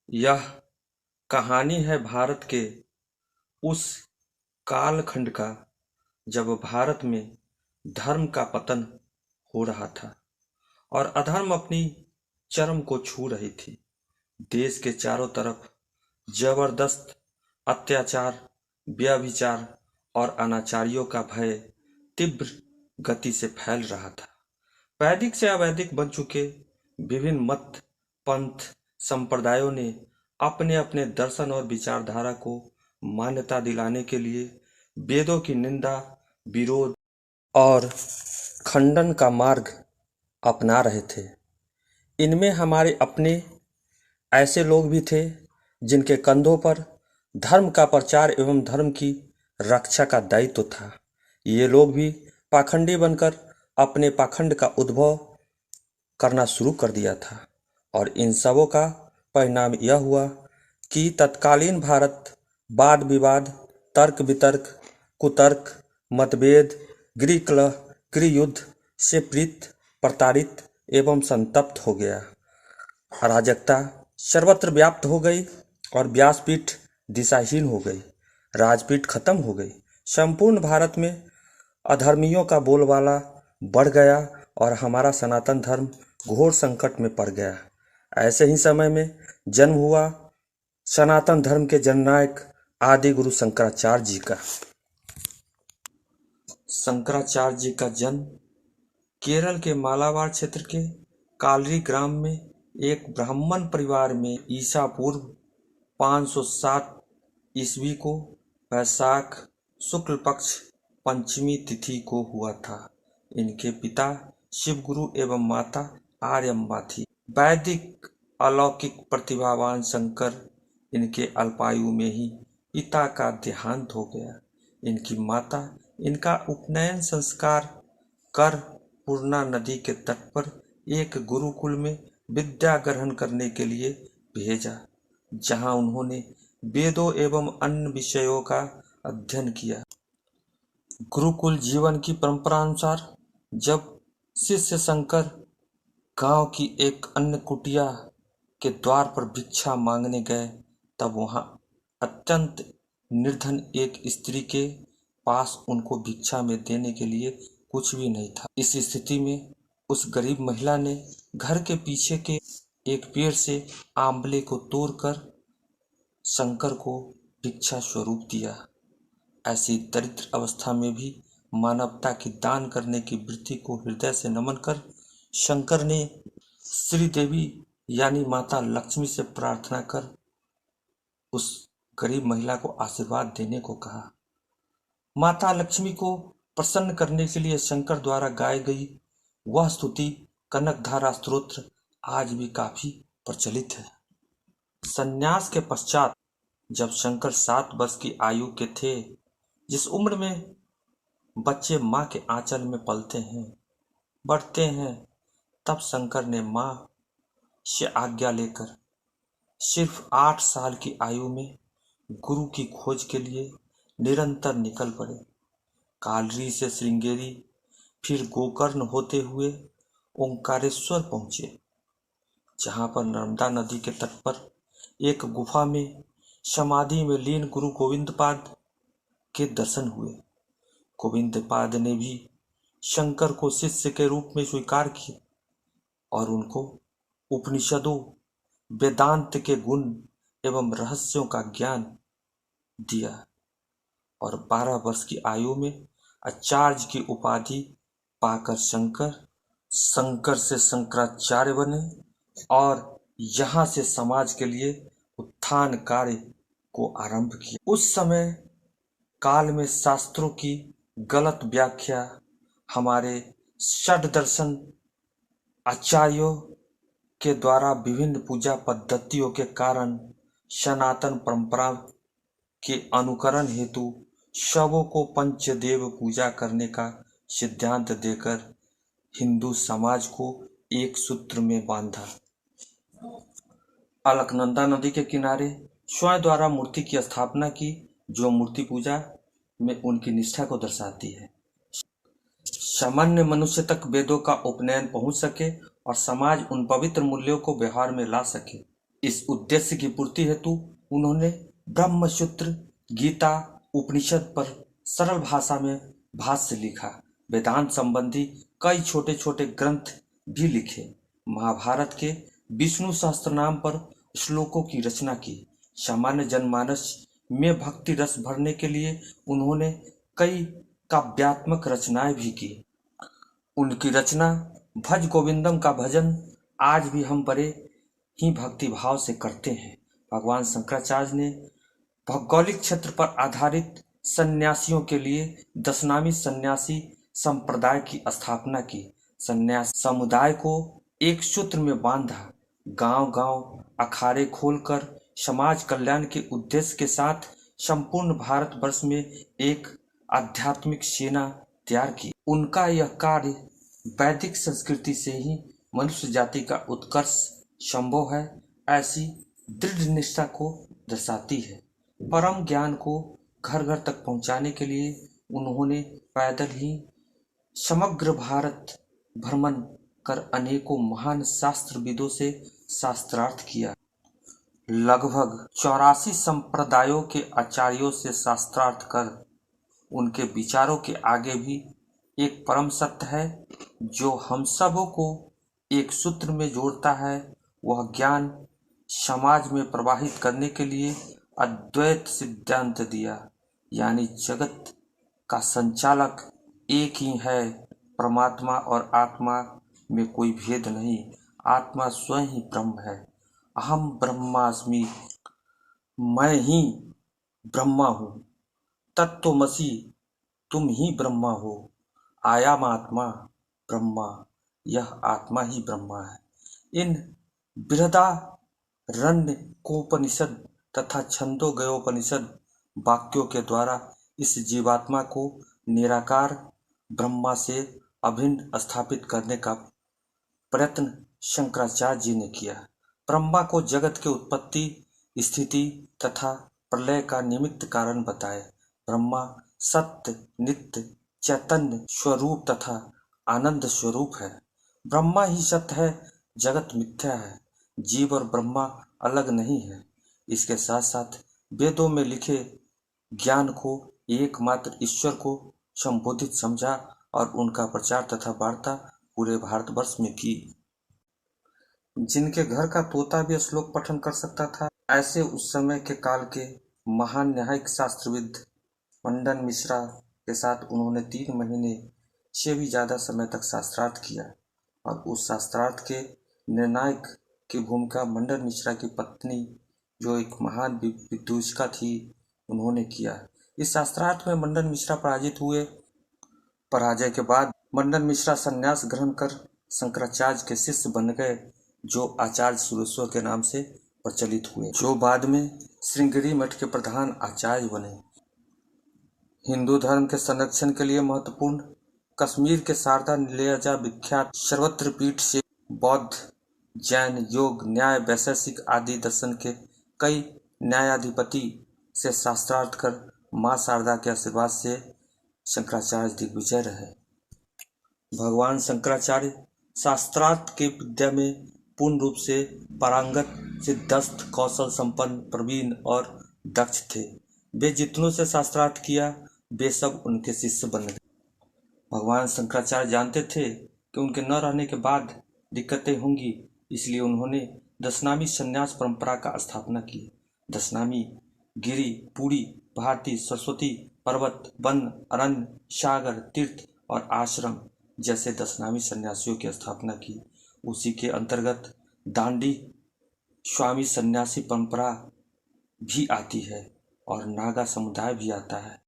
यह कहानी है भारत के उस कालखंड का जब भारत में धर्म का पतन हो रहा था और अधर्म अपनी चरम को छू रही थी। देश के चारों तरफ जबरदस्त अत्याचार, व्यभिचार और अनाचारियों का भय तीव्र गति से फैल रहा था। वैदिक से अवैदिक बन चुके विभिन्न मत, पंथ, संप्रदायों ने अपने अपने दर्शन और विचारधारा को मान्यता दिलाने के लिए वेदों की निंदा, विरोध और खंडन का मार्ग अपना रहे थे। इनमें हमारे अपने ऐसे लोग भी थे जिनके कंधों पर धर्म का प्रचार एवं धर्म की रक्षा का दायित्व था। ये लोग भी पाखंडी बनकर अपने पाखंड का उद्भव करना शुरू कर दिया था और इन सबों का परिणाम यह हुआ कि तत्कालीन भारत वाद विवाद, तर्क वितर्क, कुतर्क, मतभेद, गृहकलह, गृहयुद्ध से पीड़ित, प्रताड़ित एवं संतप्त हो गया। अराजकता सर्वत्र व्याप्त हो गई और व्यासपीठ दिशाहीन हो गई। राजपीठ खत्म हो गई। संपूर्ण भारत में अधर्मियों का बोलबाला बढ़ गया और हमारा सनातन धर्म घोर संकट में पड़ गया। ऐसे ही समय में जन्म हुआ सनातन धर्म के जननायक आदि गुरु शंकराचार्य जी का। शंकराचार्य जी का जन्म केरल के मालाबार क्षेत्र के कालरी ग्राम में एक ब्राह्मण परिवार में ईसा पूर्व 507 ईस्वी को वैशाख शुक्ल पक्ष पंचमी तिथि को हुआ था। इनके पिता शिवगुरु एवं माता आर्यम्बा थी। वैदिक अलौकिक प्रतिभावान शंकर इनके अल्पायु में ही पिता का देहांत हो गया। इनकी माता इनका उपनयन संस्कार कर पूर्णा नदी के तट पर एक गुरुकुल में विद्या ग्रहण करने के लिए भेजा, जहां उन्होंने वेदों एवं अन्य विषयों का अध्ययन किया। गुरुकुल जीवन की परंपरा अनुसार जब शिष्य शंकर गांव की एक अन्य कुटिया के द्वार पर भिक्षा मांगने गए, तब वहां अत्यंत निर्धन एक स्त्री के पास उनको भिक्षा में देने के लिए कुछ भी नहीं था। इस स्थिति में उस गरीब महिला ने घर के पीछे के एक पेड़ से आंवले को तोड़कर शंकर को भिक्षा स्वरूप दिया। ऐसी दरिद्र अवस्था में भी मानवता की दान करने की वृत्ति को हृदय से नमन कर शंकर ने श्री देवी यानी माता लक्ष्मी से प्रार्थना कर उस गरीब महिला को आशीर्वाद देने को कहा। माता लक्ष्मी को प्रसन्न करने के लिए शंकर द्वारा गाई गई वह स्तुति कनकधारा स्तोत्र आज भी काफी प्रचलित है। संन्यास के पश्चात जब शंकर 7 वर्ष की आयु के थे, जिस उम्र में बच्चे माँ के आंचल में पलते हैं, बढ़ते हैं, तब शंकर ने माँ से आज्ञा लेकर सिर्फ 8 साल की आयु में गुरु की खोज के लिए निरंतर निकल पड़े। कालरी से श्रृंगेरी, फिर गोकर्ण होते हुए ओंकारेश्वर पहुंचे, जहां पर नर्मदा नदी के तट पर एक गुफा में समाधि में लीन गुरु गोविंदपाद के दर्शन हुए। गोविंदपाद ने भी शंकर को शिष्य के रूप में स्वीकार किया और उनको उपनिषदों, वेदांत के गुण एवं रहस्यों का ज्ञान दिया और 12 वर्ष की आयु में आचार्य की उपाधि पाकर शंकर से शंकराचार्य बने और यहाँ से समाज के लिए उत्थान कार्य को आरंभ किया। उस समय काल में शास्त्रों की गलत व्याख्या हमारे षड दर्शन आचार्यों के द्वारा विभिन्न पूजा पद्धतियों के कारण सनातन परंपरा के अनुकरण हेतु शवों को पंचदेव पूजा करने का सिद्धांत देकर हिंदू समाज को एक सूत्र में बांधा। अलकनंदा नदी के किनारे स्वयं द्वारा मूर्ति की स्थापना की, जो मूर्ति पूजा में उनकी निष्ठा को दर्शाती है। सामान्य मनुष्य तक वेदों का उपनयन पहुंच सके और समाज उन पवित्र मूल्यों को व्यवहार में ला सके, इस उद्देश्य की पूर्ति हेतु उन्होंने ब्रह्मसूत्र, गीता, उपनिषद पर सरल भाषा में भाष्य लिखा। वेदांत संबंधी कई छोटे छोटे ग्रंथ भी लिखे। महाभारत के विष्णु सहस्त्रनाम पर श्लोकों की रचना की। सामान्य जनमानस में भक्ति रस भरने के लिए उन्होंने कई काव्यात्मक रचनाएं भी की। उनकी रचना भज गोविंदम का भजन आज भी हम बड़े ही भक्ति भाव से करते हैं। भगवान शंकराचार्य ने भौगोलिक क्षेत्र पर आधारित सन्यासियों के लिए दशनामी सन्यासी संप्रदाय की स्थापना की। सन्यास समुदाय को एक सूत्र में बांधा। गांव-गांव अखाड़े खोलकर समाज कल्याण के उद्देश्य के साथ संपूर्ण भारतवर्ष में एक आध्यात्मिक सेना तैयार की। उनका यह कार्य वैदिक संस्कृति से ही मनुष्य जाति का उत्कर्ष संभव है, ऐसी दृढ़ निष्ठा को दर्शाती है। परम ज्ञान को घर घर तक पहुंचाने के लिए उन्होंने पैदल ही समग्र भारत भ्रमण कर अनेकों महान शास्त्रविदों से शास्त्रार्थ किया। लगभग 84 संप्रदायों के आचार्यों से शास्त्रार्थ कर उनके विचारों के आगे भी एक परम सत्य है जो हम सबों को एक सूत्र में जोड़ता है। वह ज्ञान समाज में प्रवाहित करने के लिए अद्वैत सिद्धांत दिया, यानी जगत का संचालक एक ही है। परमात्मा और आत्मा में कोई भेद नहीं। आत्मा स्वयं ही ब्रह्म है। अहम ब्रह्मास्मि, मैं ही ब्रह्मा हूँ। तत्त्वमसि, तुम ही ब्रह्मा हो। आयाम आत्मा ब्रह्मा, यह आत्मा ही ब्रह्मा है। इन बृहदारण्यकोपनिषद तथा छंदोग्योपनिषद वाक्यों के द्वारा इस जीवात्मा को निराकार ब्रह्मा से अभिन्न स्थापित करने का प्रयत्न शंकराचार्य जी ने किया। ब्रह्मा को जगत के उत्पत्ति, स्थिति तथा प्रलय का निमित्त कारण बताए। ब्रह्मा सत्य, नित्य, चैतन्य स्वरूप तथा आनंद स्वरूप है। ब्रह्मा ही सत्य है, जगत मिथ्या है। जीव और ब्रह्मा अलग नहीं है। इसके साथ साथ वेदों में लिखे ज्ञान को एकमात्र ईश्वर को संबोधित समझा और उनका प्रचार तथा वार्ता पूरे भारतवर्ष में की। जिनके घर का तोता भी श्लोक पठन कर सकता था, ऐसे उस समय के काल के महान न्यायिक शास्त्रविद मंडन मिश्रा के साथ उन्होंने 3 महीने से भी ज़्यादा समय तक शास्त्रार्थ किया। और उस शास्त्रार्थ के निर्णायक की भूमिका मंडन मिश्रा की पत्नी, जो एक महान विदूषिका थी, उन्होंने किया। इस शास्त्रार्थ में मंडन मिश्रा पराजित हुए। पराजय के बाद मंडन मिश्रा संन्यास ग्रहण कर शंकराचार्य के शिष्य बन गए, जो आचार्य सुरेश्वर के नाम से प्रचलित हुए, जो बाद में श्रृंगेरी मठ के प्रधान आचार्य बने। हिंदू धर्म के संरक्षण के लिए महत्वपूर्ण कश्मीर के शारदा निलयजा विख्यात सर्वत्र पीठ से बौद्ध, जैन, योग, न्याय, वैशेषिक आदि दर्शन के कई न्यायाधिपति से शास्त्रार्थ कर माँ शारदा के आशीर्वाद से शंकराचार्य दिग्विजय रहे। भगवान शंकराचार्य शास्त्रार्थ के विद्या में पूर्ण रूप से पारंगत, सिद्धस्थ, कौशल संपन्न, प्रवीण और दक्ष थे। वे जितनों से शास्त्रार्थ किया, वे सब उनके शिष्य बन गए। भगवान शंकराचार्य जानते थे कि उनके न रहने के बाद दिक्कतें होंगी, इसलिए उन्होंने दशनामी संन्यास परंपरा का स्थापना की। दशनामी गिरि, पुरी, भारती, सरस्वती, पर्वत, वन, अरण्य, सागर, तीर्थ और आश्रम जैसे दशनामी सन्यासियों की स्थापना की। उसी के अंतर्गत दांडी स्वामी सन्यासी परंपरा भी आती है और नागा समुदाय भी आता है।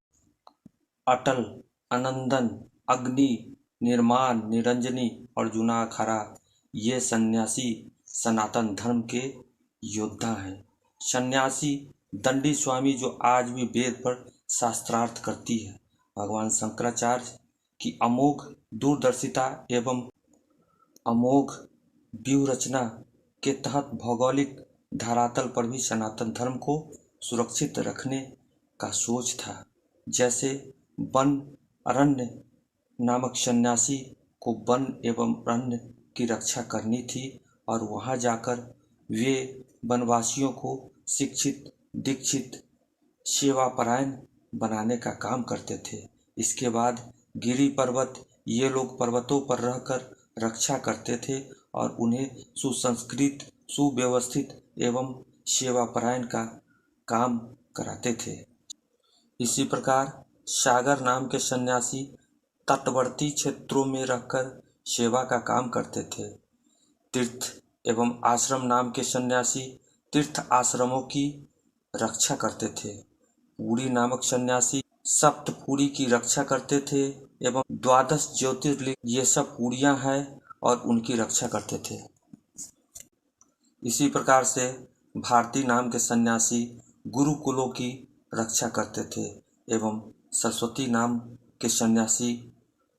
अटल, अनंदन, अग्नि, निर्माण, निरंजनी और जुना अखाड़ा ये सन्यासी सनातन धर्म के योद्धा हैं। सन्यासी दंडी स्वामी जो आज भी वेद पर शास्त्रार्थ करती है। भगवान शंकराचार्य की अमोघ दूरदर्शिता एवं अमोघ व्यूह रचना के तहत भौगोलिक धरातल पर भी सनातन धर्म को सुरक्षित रखने का सोच था। जैसे वन अरण्य नामक सन्यासी को वन एवं अरण्य की रक्षा करनी थी और वहां जाकर वे वनवासियों को शिक्षित, दीक्षित, सेवापरायण बनाने का काम करते थे। इसके बाद गिरि पर्वत, ये लोग पर्वतों पर रहकर रक्षा करते थे और उन्हें सुसंस्कृत, सुव्यवस्थित एवं सेवापरायण का काम कराते थे। इसी प्रकार सागर नाम के सन्यासी तटवर्ती क्षेत्रों में रहकर सेवा का काम करते थे। तीर्थ एवं आश्रम नाम के सन्यासी तीर्थ आश्रमों की रक्षा करते थे। पुरी नामक सन्यासी सप्तपुरी की रक्षा करते थे एवं 12 ज्योतिर्लिंग, ये सब पुरियां हैं और उनकी रक्षा करते थे। इसी प्रकार से भारती नाम के सन्यासी गुरुकुलों की रक्षा करते थे एवं सरस्वती नाम के सन्यासी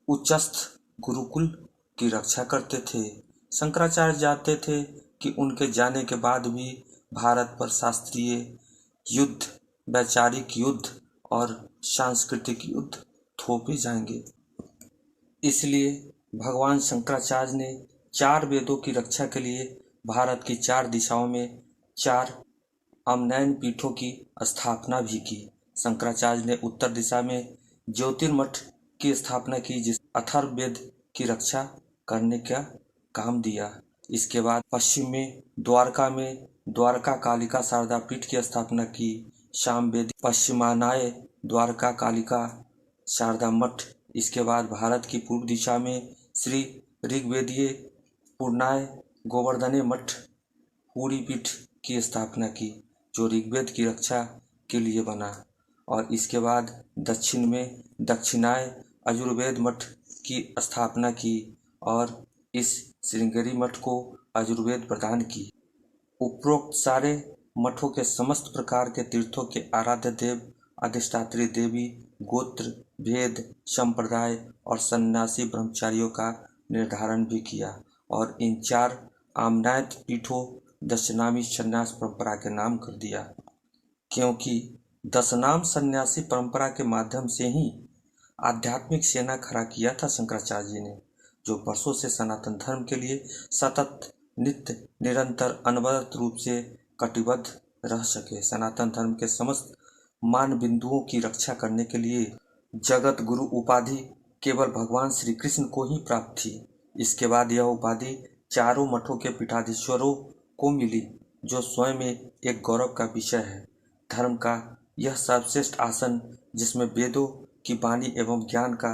उच्चस्थ गुरुकुल की रक्षा करते थे। शंकराचार्य जानते थे कि उनके जाने के बाद भी भारत पर शास्त्रीय युद्ध, वैचारिक युद्ध और सांस्कृतिक युद्ध थोपे जाएंगे। इसलिए भगवान शंकराचार्य ने 4 वेदों की रक्षा के लिए भारत की 4 दिशाओं में 4 अमनयन पीठों की स्थापना भी की। शंकराचार्य ने उत्तर दिशा में ज्योतिर्मठ की स्थापना की, जिस अथर्ववेद की रक्षा करने का काम दिया। इसके बाद पश्चिम में द्वारका कालिका शारदा पीठ की स्थापना की। सामवेदी पश्चिमानाय द्वारका कालिका शारदा मठ। इसके बाद भारत की पूर्व दिशा में श्री ऋग्वेदीय पूर्णाय गोवर्धने मठ पूरी पीठ की स्थापना की, जो ऋग्वेद की रक्षा के लिए बना। और इसके बाद दक्षिण में दक्षिणाय आयुर्वेद मठ की स्थापना की और इस श्रृंगेरी मठ को आयुर्वेद प्रदान की। उपरोक्त सारे मठों के समस्त प्रकार के तीर्थों के आराध्य देव, अधिष्ठात्री देवी, गोत्र, भेद, संप्रदाय और सन्यासी ब्रह्मचारियों का निर्धारण भी किया और इन 4 आमनायत पीठों दशनामी संन्यास परंपरा के नाम कर दिया, क्योंकि दशनाम सन्यासी परंपरा के माध्यम से ही आध्यात्मिक सेना खड़ा किया था शंकराचार्य जी ने, जो वर्षों से सनातन धर्म के लिए सतत, नित्य, निरंतर, अनवरत रूप से कटिबद्ध रह सके। सनातन धर्म के समस्त मान बिंदुओं की रक्षा करने के लिए जगत गुरु उपाधि केवल भगवान श्री कृष्ण को ही प्राप्त थी। इसके बाद यह उपाधि चारों मठों के पीठाधीश्वरों को मिली, जो स्वयं में एक गौरव का विषय है। धर्म का यह सर्वश्रेष्ठ आसन, जिसमें वेदों की वाणी एवं ज्ञान का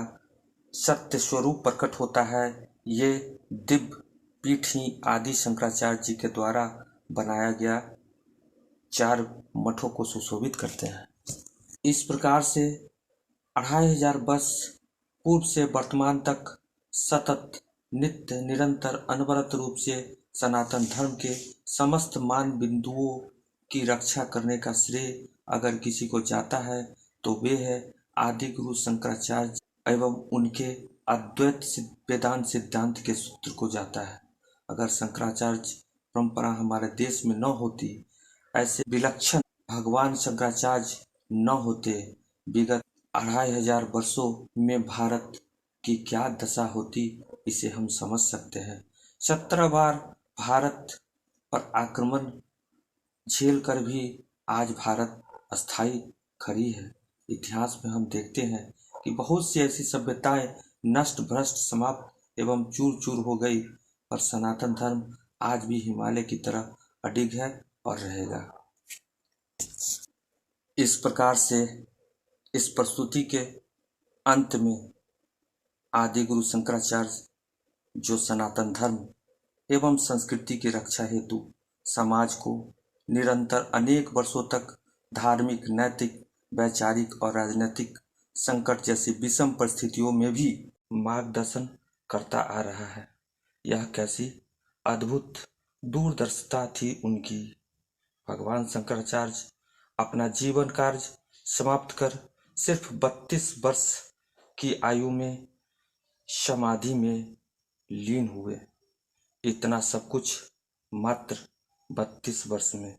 सत्य स्वरूप प्रकट होता है, ये दिव्य पीठ ही आदि शंकराचार्य जी के द्वारा बनाया गया 4 मठों को सुशोभित करते हैं। इस प्रकार से 2500 वर्ष पूर्व से वर्तमान तक सतत, नित्य, निरंतर, अनवरत रूप से सनातन धर्म के समस्त मान बिंदुओं की रक्षा करने का श्रेय अगर किसी को जाता है तो वे है आदि गुरु शंकराचार्य एवं उनके अद्वैत वेदांत सिद्धांत के सूत्र को जाता है। अगर शंकराचार्य परंपरा हमारे देश में न होती, ऐसे विलक्षण भगवान शंकराचार्य न होते, विगत 2500 वर्षों में भारत की क्या दशा होती, इसे हम समझ सकते हैं। 17 बार भारत पर आक्रमण झेल कर भी आज भारत अस्थायी खड़ी है। इतिहास में हम देखते हैं कि बहुत सी ऐसी सभ्यताएं नष्ट, भ्रष्ट, समाप्त एवं चूर चूर हो गई, पर सनातन धर्म आज भी हिमालय की तरह अडिग है और रहेगा। इस प्रकार से इस प्रस्तुति के अंत में आदि गुरु शंकराचार्य जो सनातन धर्म एवं संस्कृति की रक्षा हेतु समाज को निरंतर अनेक वर्षों तक धार्मिक, नैतिक, वैचारिक और राजनीतिक संकट जैसी विषम परिस्थितियों में भी मार्गदर्शन करता आ रहा है। यह कैसी अद्भुत दूरदर्शिता थी उनकी। भगवान शंकराचार्य अपना जीवन कार्य समाप्त कर सिर्फ 32 वर्ष की आयु में समाधि में लीन हुए। इतना सब कुछ मात्र 32 वर्ष में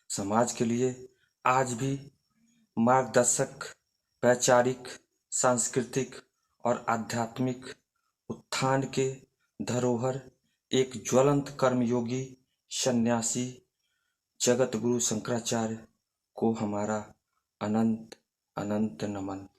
समाज के लिए आज भी मार्गदर्शक, वैचारिक, सांस्कृतिक और आध्यात्मिक उत्थान के धरोहर एक ज्वलंत कर्मयोगी सन्यासी जगत गुरु शंकराचार्य को हमारा अनंत अनंत नमन।